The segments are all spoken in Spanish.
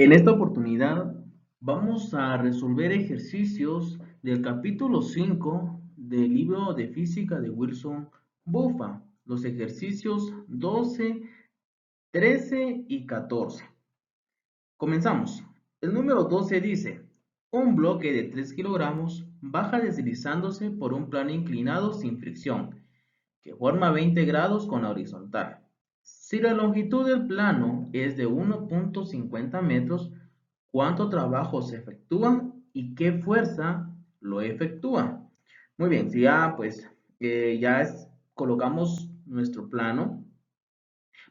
En esta oportunidad vamos a resolver ejercicios del capítulo 5 del libro de física de Wilson Buffa, los ejercicios 12, 13 y 14. Comenzamos. El número 12 dice, un bloque de 3 kilogramos baja deslizándose por un plano inclinado sin fricción, que forma 20 grados con la horizontal. Si la longitud del plano es de 1.50 metros, ¿cuánto trabajo se efectúa y qué fuerza lo efectúa? Muy bien, si ya pues colocamos nuestro plano,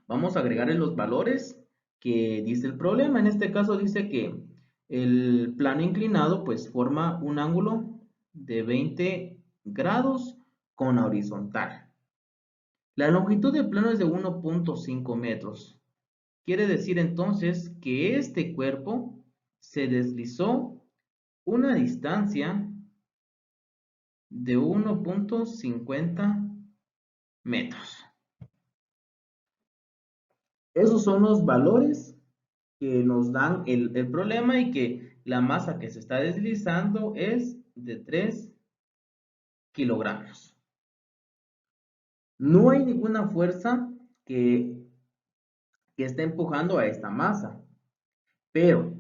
vamos a agregarle los valores que dice el problema. En este caso dice que el plano inclinado pues forma un ángulo de 20 grados con la horizontal. La longitud del plano es de 1.5 metros. Quiere decir entonces que este cuerpo se deslizó una distancia de 1.50 metros. Esos son los valores que nos dan el problema y que la masa que se está deslizando es de 3 kilogramos. No hay ninguna fuerza que esté empujando a esta masa, pero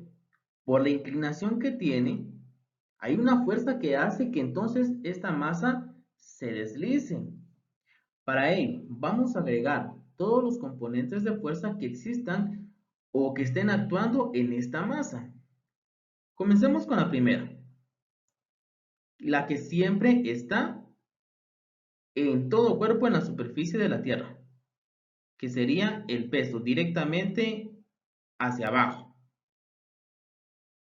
por la inclinación que tiene, hay una fuerza que hace que entonces esta masa se deslice. Para ello, vamos a agregar todos los componentes de fuerza que existan o que estén actuando en esta masa. Comencemos con la primera, la que siempre está en todo cuerpo en la superficie de la Tierra, que sería el peso directamente hacia abajo,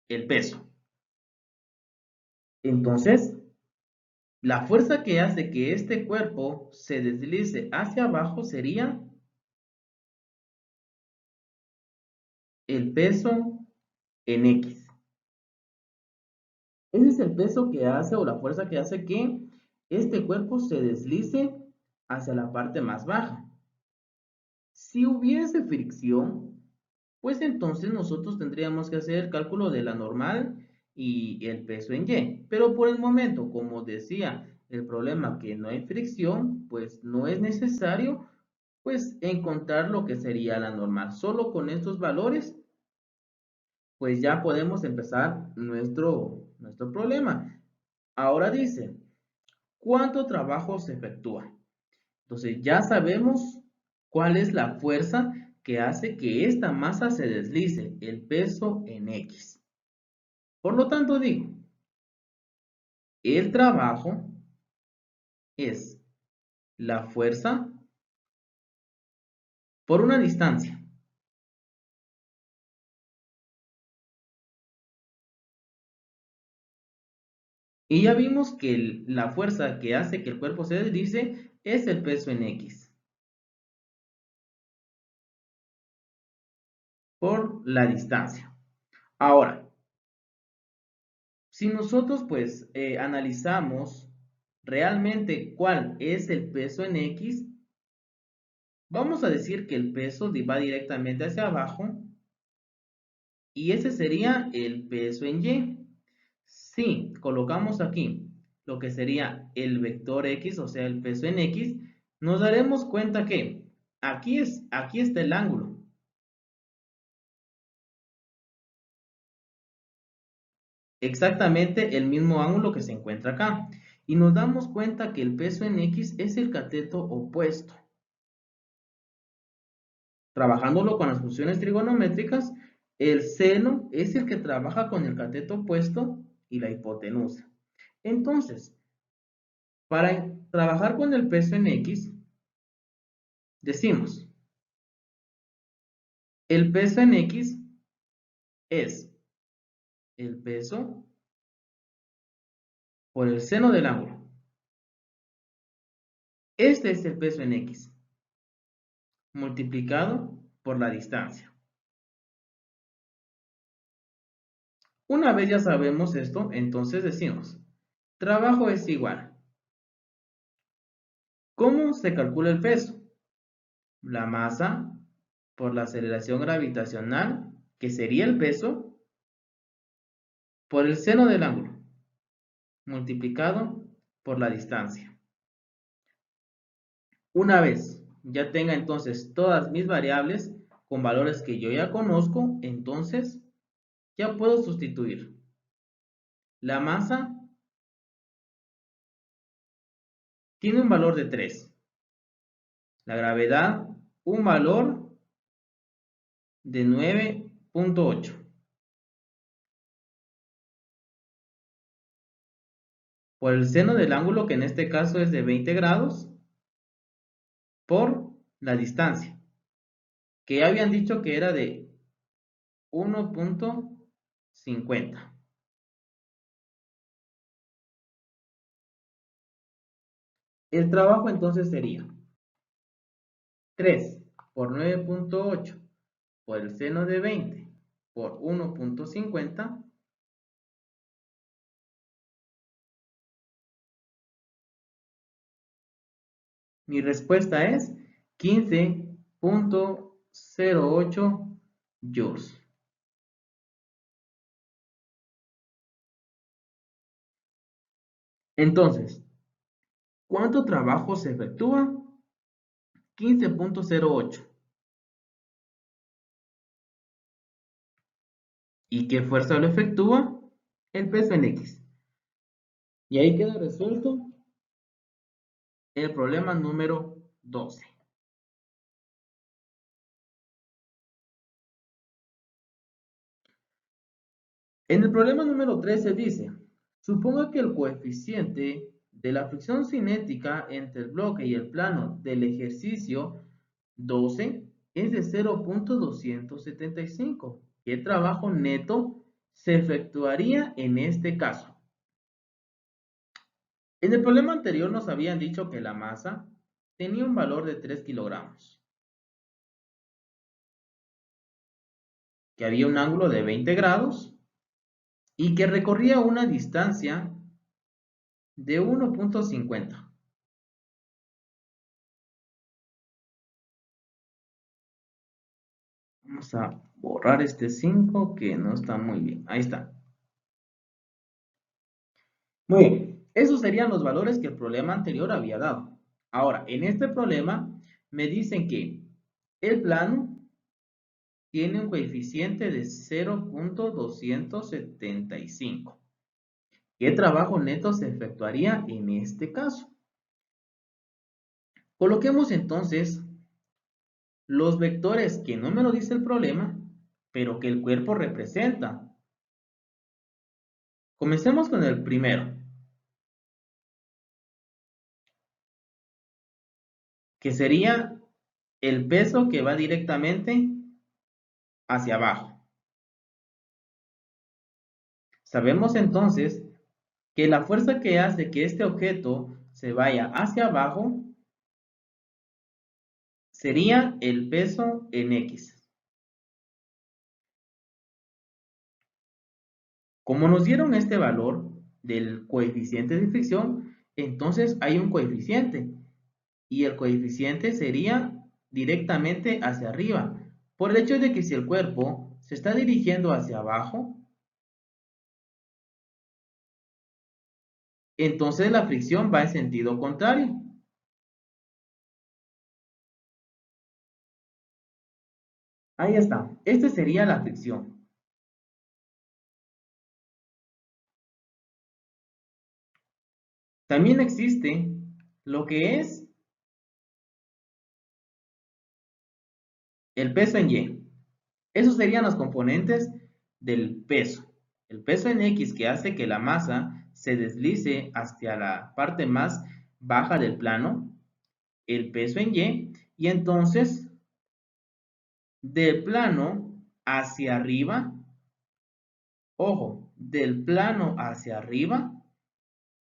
el peso. Entonces, la fuerza que hace que este cuerpo se deslice hacia abajo sería el peso en X. Ese es el peso que hace o la fuerza que hace que este cuerpo se deslice hacia la parte más baja. Si hubiese fricción, pues entonces nosotros tendríamos que hacer el cálculo de la normal y el peso en Y. Pero por el momento, como decía el problema que no hay fricción, pues no es necesario pues encontrar lo que sería la normal. Solo con estos valores pues ya podemos empezar nuestro problema. Ahora dice, ¿cuánto trabajo se efectúa? Entonces ya sabemos cuál es la fuerza que hace que esta masa se deslice, el peso en X. Por lo tanto digo, el trabajo es la fuerza por una distancia. Y ya vimos que la fuerza que hace que el cuerpo se deslice es el peso en X. Por la distancia. Ahora, si nosotros pues analizamos realmente cuál es el peso en X, vamos a decir que el peso va directamente hacia abajo y ese sería el peso en Y. Si colocamos aquí lo que sería el vector X, o sea, el peso en X, nos daremos cuenta que aquí está el ángulo. Exactamente el mismo ángulo que se encuentra acá. Y nos damos cuenta que el peso en X es el cateto opuesto. Trabajándolo con las funciones trigonométricas, el seno es el que trabaja con el cateto opuesto y la hipotenusa. Entonces, para trabajar con el peso en X, decimos, el peso en X es el peso por el seno del ángulo. Este es el peso en X, multiplicado por la distancia. Una vez ya sabemos esto, entonces decimos, trabajo es igual. ¿Cómo se calcula el peso? La masa por la aceleración gravitacional que sería el peso por el seno del ángulo, multiplicado por la distancia. Una vez ya tenga entonces todas mis variables con valores que yo ya conozco, entonces ya puedo sustituir la masa. Tiene un valor de 3. La gravedad, un valor de 9.8. Por el seno del ángulo, que en este caso es de 20 grados, por la distancia, que ya habían dicho que era de 1.50. El trabajo entonces sería 3 por 9.8 por el seno de 20 por 1.50. Mi respuesta es 15.08 joules. Entonces, ¿cuánto trabajo se efectúa? 15.08. ¿Y qué fuerza lo efectúa? El peso en X. Y ahí queda resuelto el problema número 12. En el problema número 13 dice, suponga que el coeficiente de la fricción cinética entre el bloque y el plano del ejercicio 12 es de 0.275. ¿Qué trabajo neto se efectuaría en este caso? En el problema anterior nos habían dicho que la masa tenía un valor de 3 kilogramos, que había un ángulo de 20 grados y que recorría una distancia de 1.50. Vamos a borrar este 5 que no está muy bien. Ahí está. Muy bien. Esos serían los valores que el problema anterior había dado. Ahora, en este problema me dicen que el plano tiene un coeficiente de 0.275. ¿Qué trabajo neto se efectuaría en este caso? Coloquemos entonces los vectores que no me lo dice el problema, pero que el cuerpo representa. Comencemos con el primero, que sería el peso que va directamente hacia abajo. Sabemos entonces que la fuerza que hace que este objeto se vaya hacia abajo sería el peso en X. Como nos dieron este valor del coeficiente de fricción, entonces hay un coeficiente y el coeficiente sería directamente hacia arriba, por el hecho de que si el cuerpo se está dirigiendo hacia abajo, entonces la fricción va en sentido contrario. Ahí está, esta sería la fricción. También existe lo que es el peso en Y. Esos serían los componentes del peso. El peso en X que hace que la masa se deslice hacia la parte más baja del plano, el peso en y entonces del plano hacia arriba, ojo, del plano hacia arriba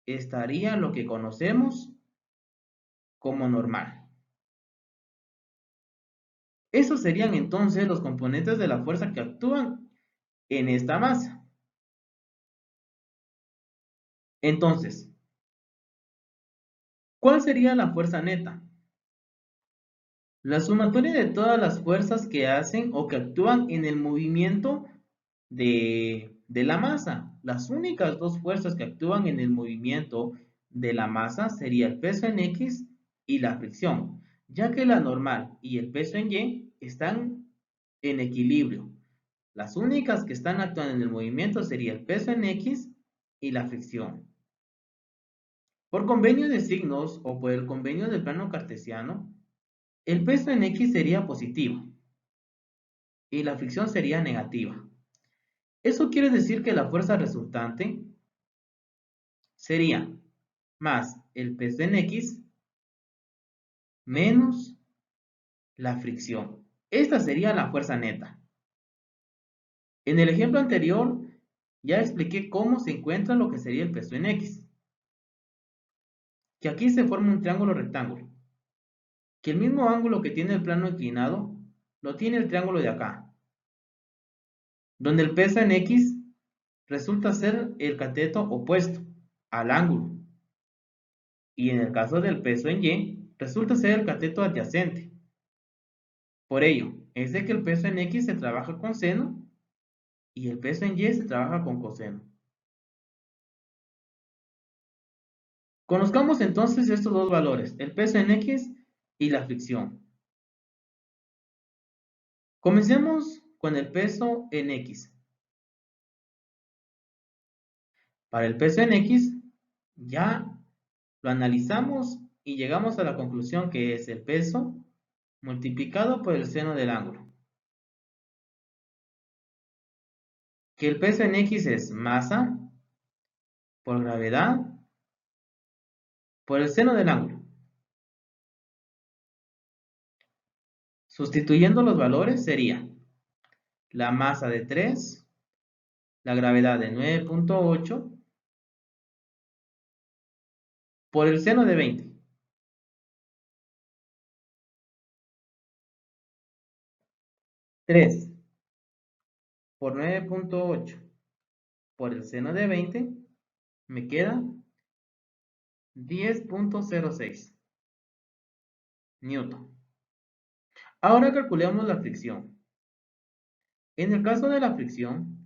estaría lo que conocemos como normal. Esos serían entonces los componentes de la fuerza que actúan en esta masa. Entonces, ¿cuál sería la fuerza neta? La sumatoria de todas las fuerzas que hacen o que actúan en el movimiento de la masa. Las únicas dos fuerzas que actúan en el movimiento de la masa sería el peso en X y la fricción, ya que la normal y el peso en Y están en equilibrio. Las únicas que están actuando en el movimiento sería el peso en X y la fricción. Por convenio de signos o por el convenio del plano cartesiano, el peso en X sería positivo y la fricción sería negativa. Eso quiere decir que la fuerza resultante sería más el peso en X menos la fricción. Esta sería la fuerza neta. En el ejemplo anterior ya expliqué cómo se encuentra lo que sería el peso en X. Que aquí se forma un triángulo rectángulo. Que el mismo ángulo que tiene el plano inclinado lo tiene el triángulo de acá. Donde el peso en X resulta ser el cateto opuesto al ángulo. Y en el caso del peso en Y, resulta ser el cateto adyacente. Por ello, es de que el peso en X se trabaja con seno y el peso en Y se trabaja con coseno. Conozcamos entonces estos dos valores, el peso en X y la fricción. Comencemos con el peso en X. Para el peso en X, ya lo analizamos y llegamos a la conclusión que es el peso multiplicado por el seno del ángulo. Que el peso en X es masa por gravedad por el seno del ángulo. Sustituyendo los valores sería la masa de 3, la gravedad de 9.8 por el seno de 20. 3 por 9.8 por el seno de 20 me queda 10.06 newton. Ahora calculemos la fricción. En el caso de la fricción,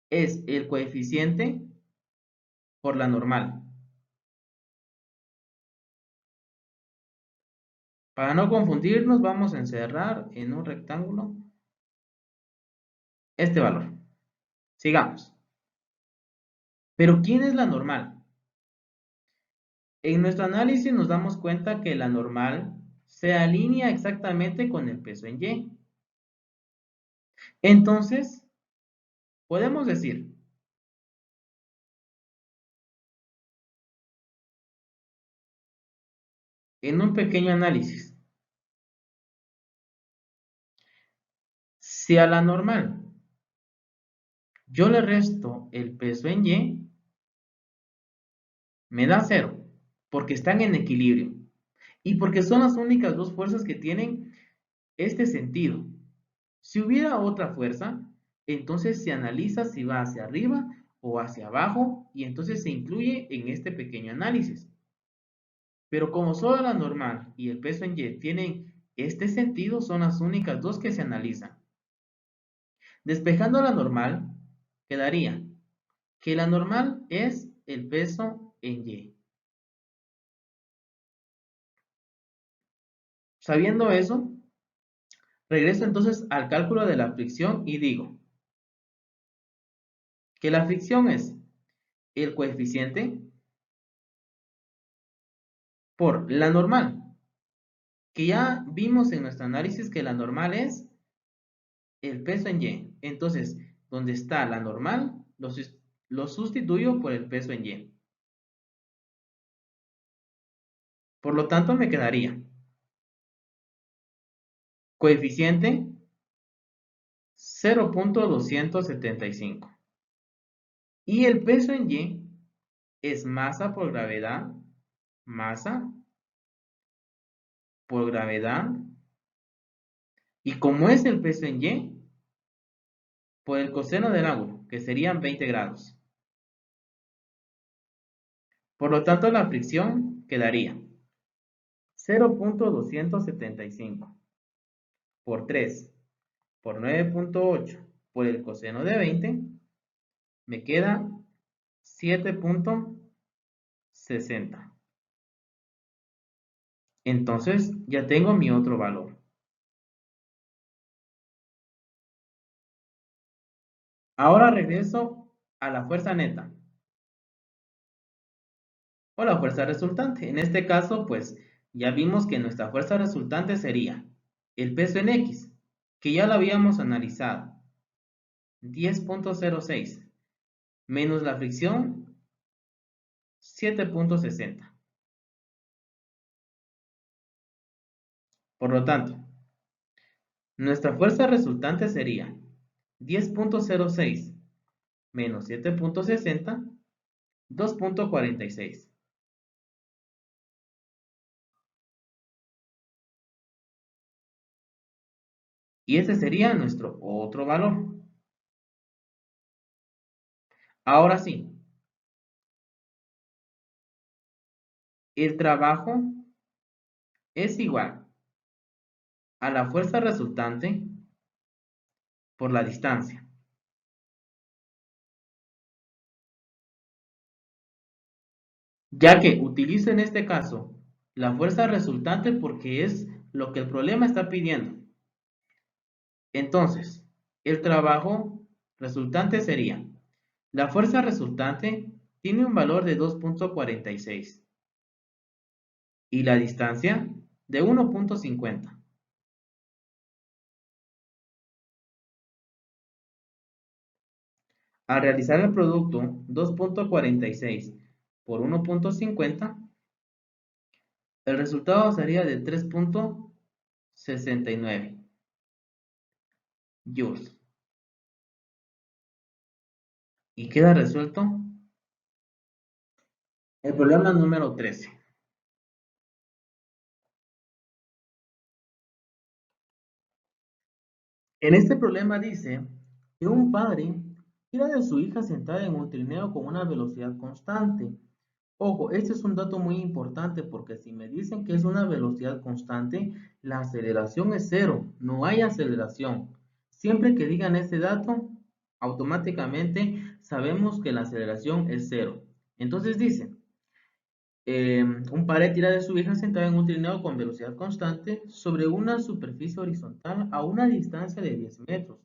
es el coeficiente por la normal. Para no confundirnos, vamos a encerrar en un rectángulo este valor. Sigamos. Pero ¿quién es la normal? En nuestro análisis nos damos cuenta que la normal se alinea exactamente con el peso en Y. Entonces, podemos decir en un pequeño análisis, si a la normal yo le resto el peso en Y, me da 0, porque están en equilibrio y porque son las únicas dos fuerzas que tienen este sentido. Si hubiera otra fuerza, entonces se analiza si va hacia arriba o hacia abajo y entonces se incluye en este pequeño análisis. Pero como solo la normal y el peso en Y tienen este sentido, son las únicas dos que se analizan. Despejando la normal, quedaría que la normal es el peso en Y. Sabiendo eso, regreso entonces al cálculo de la fricción y digo que la fricción es el coeficiente por la normal, que ya vimos en nuestro análisis que la normal es el peso en Y. Entonces, donde está la normal, lo sustituyo por el peso en Y. Por lo tanto, me quedaría coeficiente 0.275. Y el peso en Y es masa por gravedad, masa por gravedad. Y como es el peso en Y, por el coseno del ángulo, que serían 20 grados. Por lo tanto, la fricción quedaría 0.275 por 3 por 9.8 por el coseno de 20, me queda 7.60. Entonces ya tengo mi otro valor. Ahora regreso a la fuerza neta o la fuerza resultante. En este caso, pues ya vimos que nuestra fuerza resultante sería el peso en X, que ya lo habíamos analizado, 10.06, menos la fricción, 7.60. Por lo tanto, nuestra fuerza resultante sería 10.06 menos 7.60, 2.46. Y ese sería nuestro otro valor. Ahora sí, el trabajo es igual a la fuerza resultante por la distancia. Ya que utilizo en este caso la fuerza resultante porque es lo que el problema está pidiendo. Entonces, el trabajo resultante sería, la fuerza resultante tiene un valor de 2.46 y la distancia de 1.50. Al realizar el producto 2.46 por 1.50, el resultado sería de 3.69 joules. Y queda resuelto el problema número 13. En este problema dice que un padre tira de su hija sentada en un trineo con una velocidad constante. Ojo, este es un dato muy importante porque si me dicen que es una velocidad constante, la aceleración es cero, no hay aceleración. Siempre que digan ese dato, automáticamente sabemos que la aceleración es cero. Entonces dice, un padre tira de su hija sentada en un trineo con velocidad constante sobre una superficie horizontal a una distancia de 10 metros,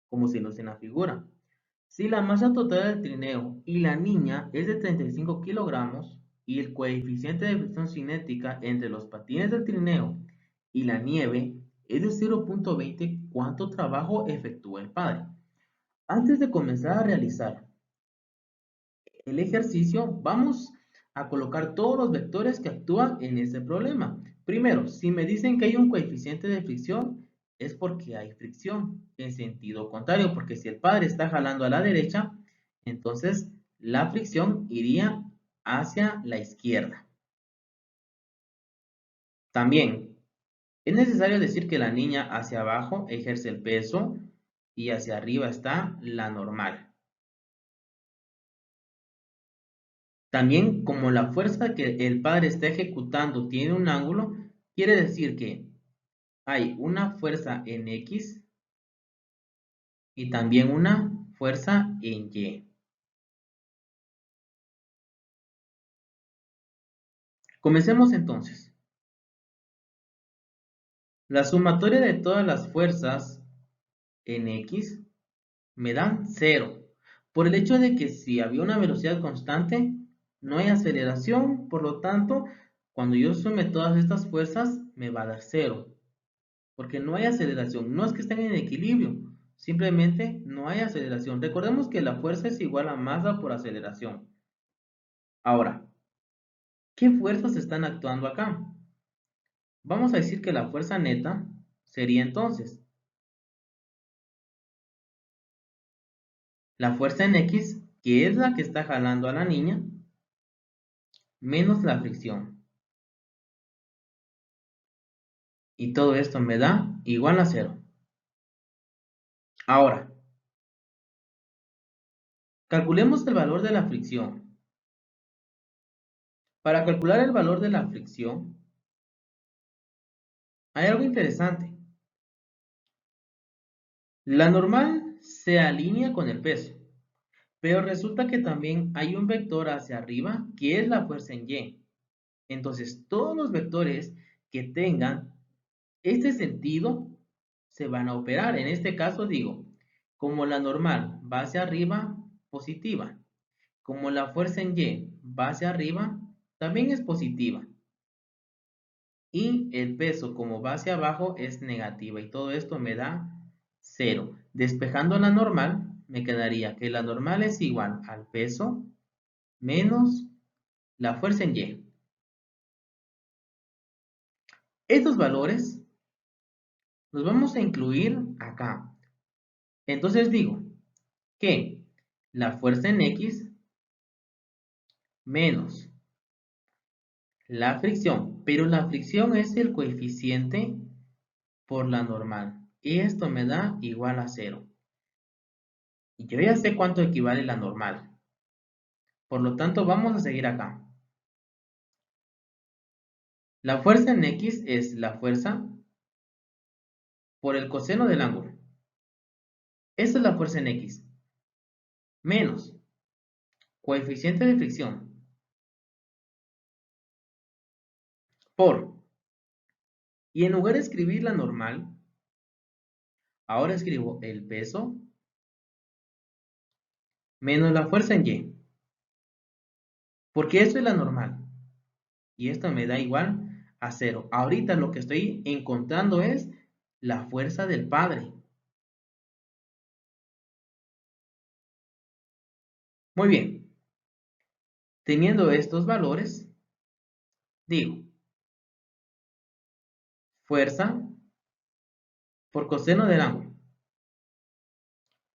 como se nos en la figura. Si la masa total del trineo y la niña es de 35 kilogramos y el coeficiente de fricción cinética entre los patines del trineo y la nieve es de 0.20, ¿cuánto trabajo efectúa el padre? Antes de comenzar a realizar el ejercicio, vamos a colocar todos los vectores que actúan en ese problema. Primero, si me dicen que hay un coeficiente de fricción, es porque hay fricción en sentido contrario, porque si el padre está jalando a la derecha, entonces la fricción iría hacia la izquierda. También es necesario decir que la niña hacia abajo ejerce el peso y hacia arriba está la normal. También, como la fuerza que el padre está ejecutando tiene un ángulo, quiere decir que hay una fuerza en X y también una fuerza en Y. Comencemos entonces. La sumatoria de todas las fuerzas en X me dan 0, por el hecho de que si había una velocidad constante, no hay aceleración, por lo tanto, cuando yo sume todas estas fuerzas, me va a dar 0. Porque no hay aceleración, no es que estén en equilibrio, simplemente no hay aceleración. Recordemos que la fuerza es igual a masa por aceleración. Ahora, ¿qué fuerzas están actuando acá? Vamos a decir que la fuerza neta sería entonces la fuerza en X, que es la que está jalando a la niña, menos la fricción. Y todo esto me da igual a 0. Ahora, calculemos el valor de la fricción. Para calcular el valor de la fricción, Hay algo interesante. La normal se alinea con el peso, pero resulta que también hay un vector hacia arriba que es la fuerza en Y. Entonces, todos los vectores que tengan este sentido se van a operar. En este caso digo, como la normal va hacia arriba, positiva. Como la fuerza en Y va hacia arriba, también es positiva. Y el peso como va hacia abajo es negativa. Y todo esto me da 0. Despejando la normal, me quedaría que la normal es igual al peso menos la fuerza en Y. Estos valores los vamos a incluir acá. Entonces digo que la fuerza en X menos la fricción, pero la fricción es el coeficiente por la normal. Y esto me da igual a 0. Y yo ya sé cuánto equivale la normal. Por lo tanto, vamos a seguir acá. La fuerza en X es la fuerza por el coseno del ángulo. Esta es la fuerza en X. Menos coeficiente de fricción por. Y en lugar de escribir la normal, ahora escribo el peso menos la fuerza en Y. Porque esto es la normal. Y esto me da igual a 0. Ahorita lo que estoy encontrando es la fuerza del padre. Muy bien. Teniendo estos valores, digo, fuerza por coseno del ángulo,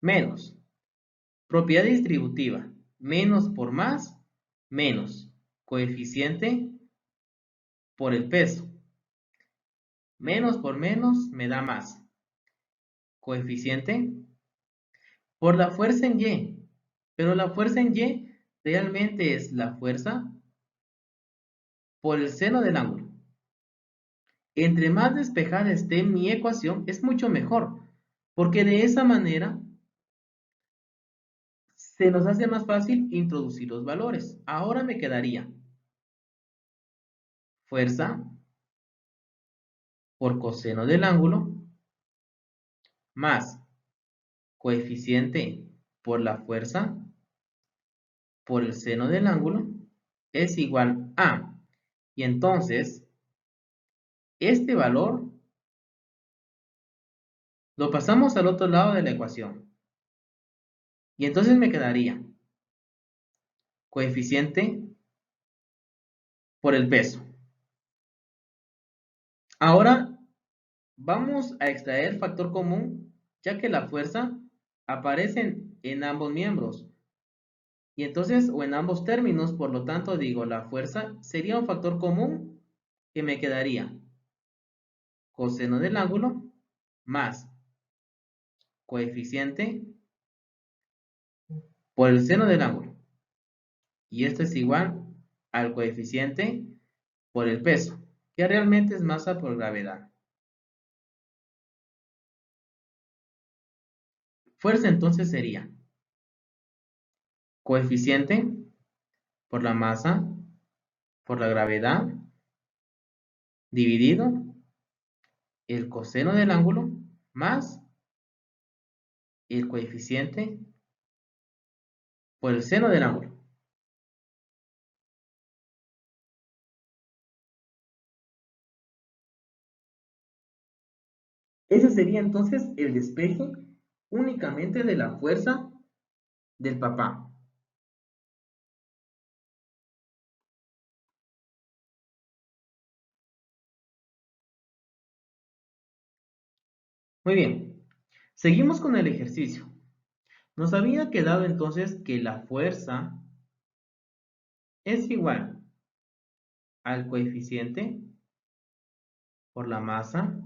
menos propiedad distributiva, menos por más, menos coeficiente por el peso. Menos por menos me da más. Coeficiente por la fuerza en Y. Pero la fuerza en Y realmente es la fuerza por el seno del ángulo. Entre más despejada esté mi ecuación, es mucho mejor, porque de esa manera se nos hace más fácil introducir los valores. Ahora me quedaría fuerza por coseno del ángulo más coeficiente por la fuerza por el seno del ángulo es igual a. Y entonces, este valor lo pasamos al otro lado de la ecuación. Y entonces me quedaría coeficiente por el peso. Ahora vamos a extraer el factor común, ya que la fuerza aparece en ambos miembros. Y entonces, o en ambos términos, por lo tanto, digo, la fuerza sería un factor común que me quedaría coseno del ángulo más coeficiente por el seno del ángulo. Y esto es igual al coeficiente por el peso, que realmente es masa por gravedad. Fuerza entonces sería coeficiente por la masa por la gravedad dividido el coseno del ángulo más el coeficiente por el seno del ángulo. Ese sería entonces el despeje únicamente de la fuerza del papá. Muy bien, seguimos con el ejercicio. Nos había quedado entonces que la fuerza es igual al coeficiente por la masa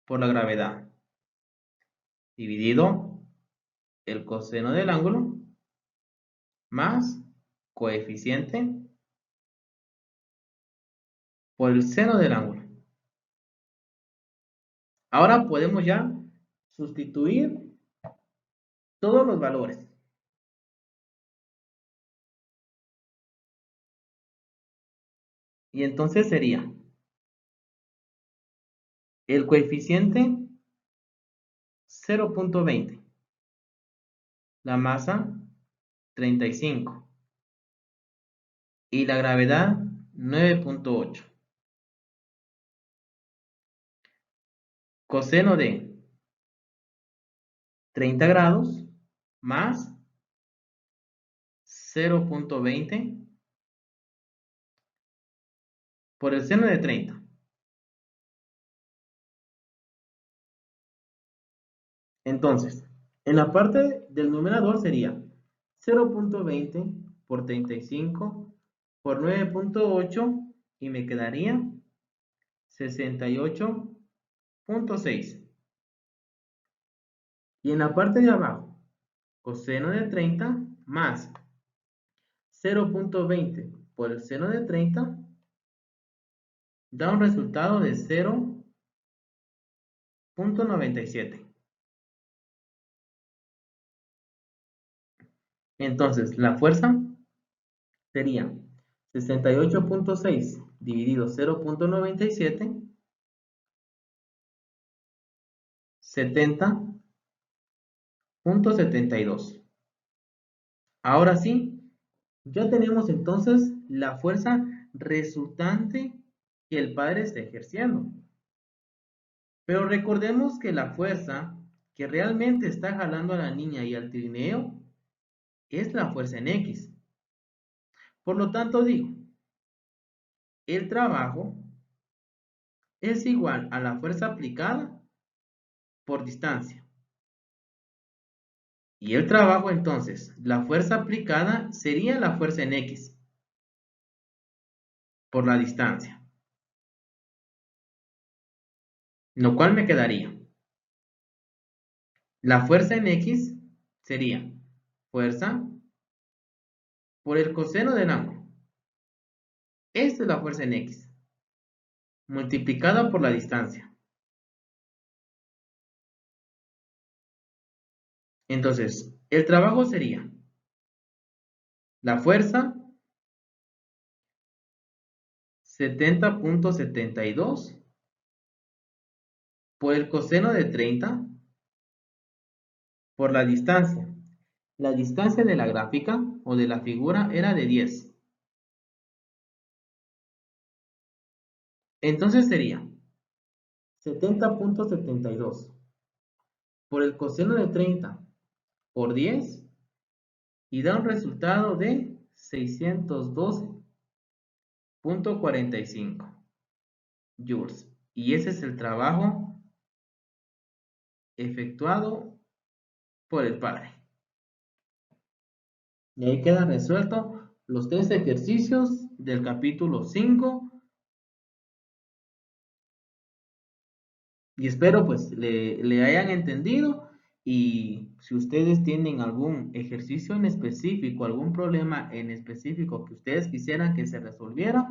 por la gravedad dividido el coseno del ángulo más coeficiente por el seno del ángulo. Ahora podemos ya sustituir todos los valores. Y entonces sería el coeficiente 0.20, la masa 35 y la gravedad 9.8. Coseno de 30 grados más 0.20 por el seno de 30. Entonces, en la parte del numerador sería 0.20 por 35 por 9.8 y me quedaría 68.6. Y en la parte de abajo, coseno de 30 más 0.20 por el seno de 30 da un resultado de 0.97. Entonces, la fuerza sería 68.6 dividido 0.97, 70.72. Ahora sí, ya tenemos entonces la fuerza resultante que el padre está ejerciendo. Pero recordemos que la fuerza que realmente está jalando a la niña y al trineo es la fuerza en X. Por lo tanto, digo, el trabajo es igual a la fuerza aplicada por distancia. Y el trabajo, entonces, la fuerza aplicada sería la fuerza en X por la distancia. Lo cual me quedaría. La fuerza en X sería fuerza por el coseno del ángulo. Esta es la fuerza en X, multiplicada por la distancia. Entonces, el trabajo sería la fuerza 70.72 por el coseno de 30 por la distancia. La distancia de la gráfica o de la figura era de 10. Entonces sería 70.72 por el coseno de 30 por 10 y da un resultado de 612.45 joules. Y ese es el trabajo efectuado por el padre. Y ahí quedan resueltos los 3 ejercicios del capítulo 5. Y espero pues le hayan entendido. Y si ustedes tienen algún ejercicio en específico, algún problema en específico que ustedes quisieran que se resolviera,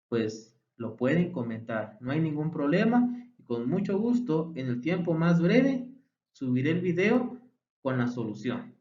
pues lo pueden comentar. No hay ningún problema. Y con mucho gusto, en el tiempo más breve, subiré el video con la solución.